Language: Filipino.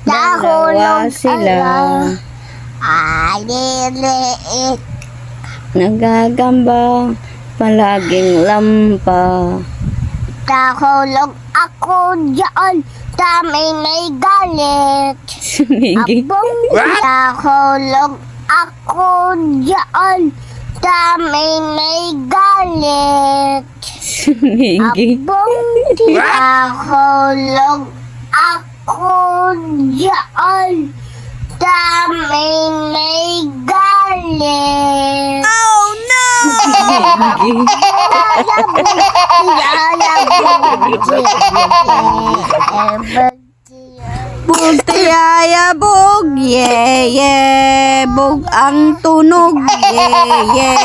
Dalawa sila. Nagagamba, palaging lampa. Nahulog ako dyan, damay may galit. Sumigi. Nahulog ako dyan, damay may galit. Sumigi. Nahulog ako dyan, damay may galit. Sumigi. Bug tiyaya bug, yeah, yeah. Bug ang tunog, yeah, yeah.